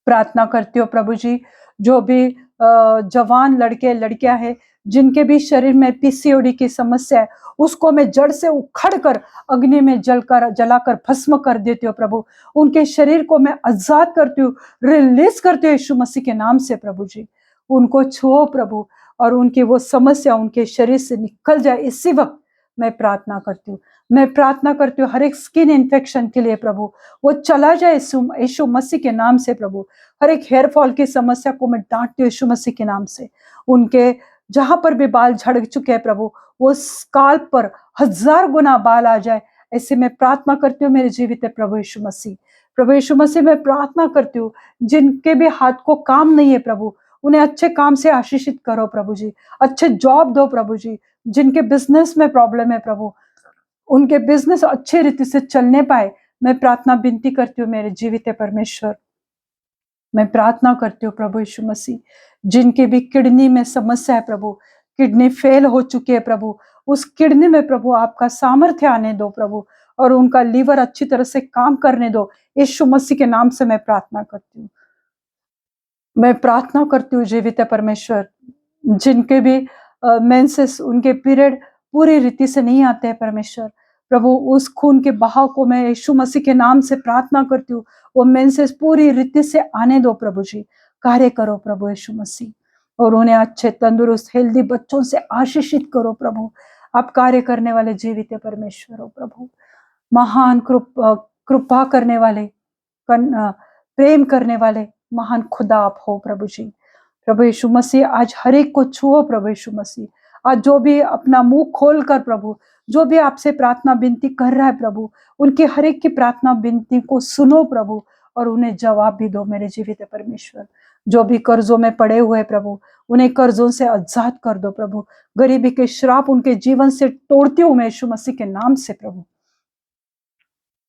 प्रार्थना करती हो प्रभु जी, जो भी जवान लड़के लड़कियां हैं जिनके भी शरीर में पीसीओडी की समस्या है, उसको मैं जड़ से उखड़ कर अग्नि में जलाकर भस्म कर देती हूँ प्रभु। उनके शरीर को मैं आजाद करती हूँ, रिलीज करती हूँ यीशु मसीह के नाम से प्रभु जी। उनको छुओ प्रभु और उनकी वो समस्या उनके शरीर से निकल जाए इसी वक्त मैं प्रार्थना करती हूँ। मैं प्रार्थना करती हूँ हर एक स्किन इन्फेक्शन के लिए प्रभु, वो चला जाए यीशु मसीह के नाम से प्रभु। हर एक हेयर फॉल की समस्या को मैं डांटती हूँ यीशु मसीह के नाम से। उनके जहां पर भी बाल झड़ चुके हैं प्रभु, वो स्काल्प पर 1000 गुना बाल आ जाए, ऐसे मैं प्रार्थना करती हूँ मेरे जीवित है प्रभु यीशु मसीह। प्रभु यीशु मसीह, मैं प्रार्थना करती हूँ जिनके भी हाथ को काम नहीं है प्रभु, उन्हें अच्छे काम से आशीषित करो प्रभु जी। अच्छे जॉब दो प्रभु जी। जिनके बिजनेस में प्रॉब्लम है प्रभु, उनके बिजनेस अच्छे रीति से चलने पाए, मैं प्रार्थना विनती करती हूँ मेरे जीवित है परमेश्वर। मैं प्रार्थना करती हूँ प्रभु यीशु मसीह, जिनके भी किडनी में समस्या है प्रभु, किडनी फेल हो चुकी है प्रभु, उस किडनी में प्रभु आपका सामर्थ्य आने दो प्रभु, और उनका लीवर अच्छी तरह से काम करने दो यीशु मसीह के नाम से मैं प्रार्थना करती हूँ। मैं प्रार्थना करती हूँ जीवित परमेश्वर, जिनके भी मेंसेस, उनके पीरियड पूरी रीति से नहीं आते हैं परमेश्वर, प्रभु उस खून के बहाव को मैं यीशु मसीह के नाम से प्रार्थना करती हूँ, वो मेंसेस पूरी रीति से आने दो प्रभु जी। कार्य करो प्रभु यीशु मसीह, और उन्हें अच्छे तंदुरुस्त हेल्दी बच्चों से आशीषित करो प्रभु। आप कार्य करने वाले जीवित परमेश्वर हो प्रभु। महान कृपा करने वाले, प्रेम करने वाले महान खुदा आप हो प्रभु जी। प्रभु यीशु मसीह, आज हर एक को छुओ प्रभु यीशु मसीह। आज जो भी अपना मुंह खोल कर प्रभु, जो भी आपसे प्रार्थना विनती कर रहा है प्रभु, उनकी हर एक की प्रार्थना विनती को सुनो प्रभु, और उन्हें जवाब भी दो मेरे जीवित परमेश्वर। जो भी कर्जों में पड़े हुए प्रभु, उन्हें कर्जों से आजाद कर दो प्रभु। गरीबी के श्राप उनके जीवन से तोड़ती हूं मैं यीशु मसीह के नाम से प्रभु।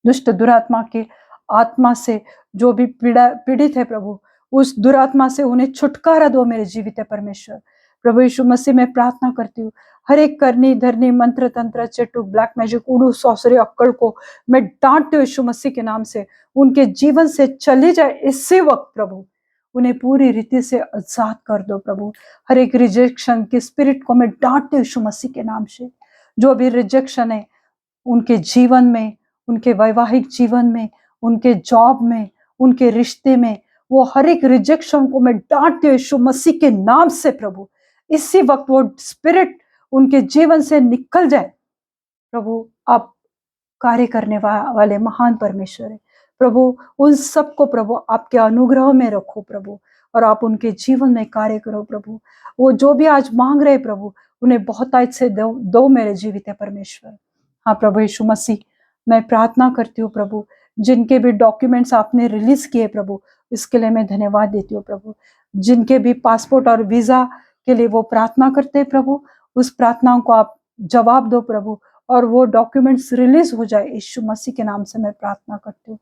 दुष्ट दुरात्मा के आत्मा से जो भी पीड़ित है प्रभु, उस दुरात्मा से उन्हें छुटकारा दो मेरे जीवित परमेश्वर। प्रभु यीशु मसीह, मैं प्रार्थना करती हूँ हर एक करनी धरनी मंत्र तंत्र चेटुक ब्लैक मैजिक उड़ू सौसरी अक्कड़ को मैं डांटती हूँ यीशु मसीह के नाम से, उनके जीवन से चली जाए इसी वक्त प्रभु। उन्हें पूरी रीति से आजाद कर दो प्रभु। हर एक रिजेक्शन के स्पिरिट को मैं डांटती हूँ यीशु मसीह के नाम से। जो भी रिजेक्शन है उनके जीवन में, उनके वैवाहिक जीवन में, उनके जॉब में, उनके रिश्ते में, वो हर एक रिजेक्शन को मैं डांटती हूँ यीशु मसीह के नाम से प्रभु। इसी वक्त वो स्पिरिट उनके जीवन से निकल जाए प्रभु। आप कार्य करने वाले महान परमेश्वर है प्रभु। उन सबको प्रभु आपके अनुग्रह में रखो प्रभु, और आप उनके जीवन में कार्य करो प्रभु। वो जो भी आज मांग रहे प्रभु, उन्हें बहुत आज से दो मेरे जीवित है परमेश्वर। हाँ प्रभु यीशु मसीह, मैं प्रार्थना करती हूँ प्रभु, जिनके भी डॉक्यूमेंट्स आपने रिलीज किए प्रभु, इसके लिए मैं धन्यवाद देती हूँ प्रभु। जिनके भी पासपोर्ट और वीजा के लिए वो प्रार्थना करते हैं प्रभु, उस प्रार्थनाओं को आप जवाब दो प्रभु, और वो डॉक्यूमेंट्स रिलीज हो जाए यीशु मसीह के नाम से मैं प्रार्थना करती हूँ।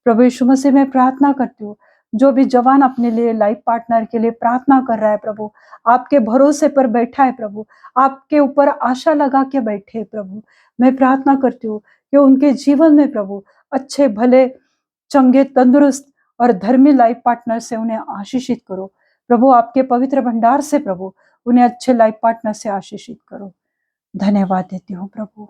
प्रभु यीशु मसीह, मैं प्रार्थना करती हूँ जो भी जवान अपने लिए लाइफ पार्टनर के लिए प्रार्थना कर रहा है प्रभु, आपके भरोसे पर बैठा है प्रभु, आपके ऊपर आशा लगा के बैठे है प्रभु, मैं प्रार्थना करती हूँ कि उनके जीवन में प्रभु अच्छे भले चंगे तंदुरुस्त और धर्मी लाइफ पार्टनर से उन्हें आशीषित करो प्रभु। आपके पवित्र भंडार से प्रभु उन्हें अच्छे लाइफ पार्टनर से आशीषित करो। धन्यवाद देती हूँ प्रभु।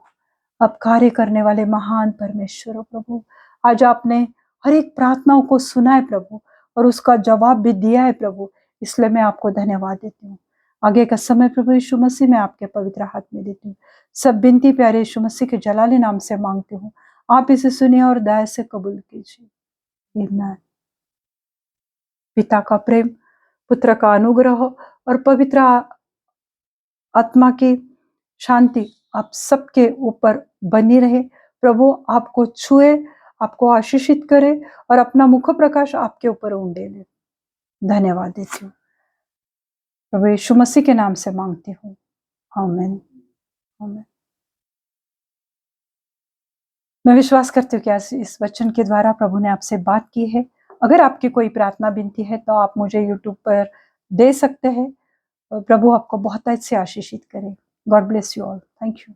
आप कार्य करने वाले महान परमेश्वर हो प्रभु। आज आपने हर एक प्रार्थनाओं को सुना है प्रभु, और उसका जवाब भी दिया है प्रभु, इसलिए मैं आपको धन्यवाद देती हूँ। आगे का समय प्रभु यीशु मसीह मैं आपके पवित्र हाथ में देती हूँ। सब बिनती प्यारे यीशु मसीह के जलाली नाम से मांगती हूँ, आप इसे सुनिए और दया से कबूल कीजिए। आमीन। पिता का प्रेम, पुत्र का अनुग्रह और पवित्र आत्मा की शांति आप सबके ऊपर बनी रहे। प्रभु आपको छुए, आपको आशीषित करे और अपना मुख प्रकाश आपके ऊपर उंडेले। धन्यवाद देती हूँ, प्रभु यीशु मसीह के नाम से मांगती हूँ, आमीन, आमीन। मैं विश्वास करती हूँ कि आज इस वचन के द्वारा प्रभु ने आपसे बात की है। अगर आपकी कोई प्रार्थना विनती है तो आप मुझे यूट्यूब पर दे सकते हैं। प्रभु आपको बहुत अच्छे आशीषित करे। God bless you all. Thank you.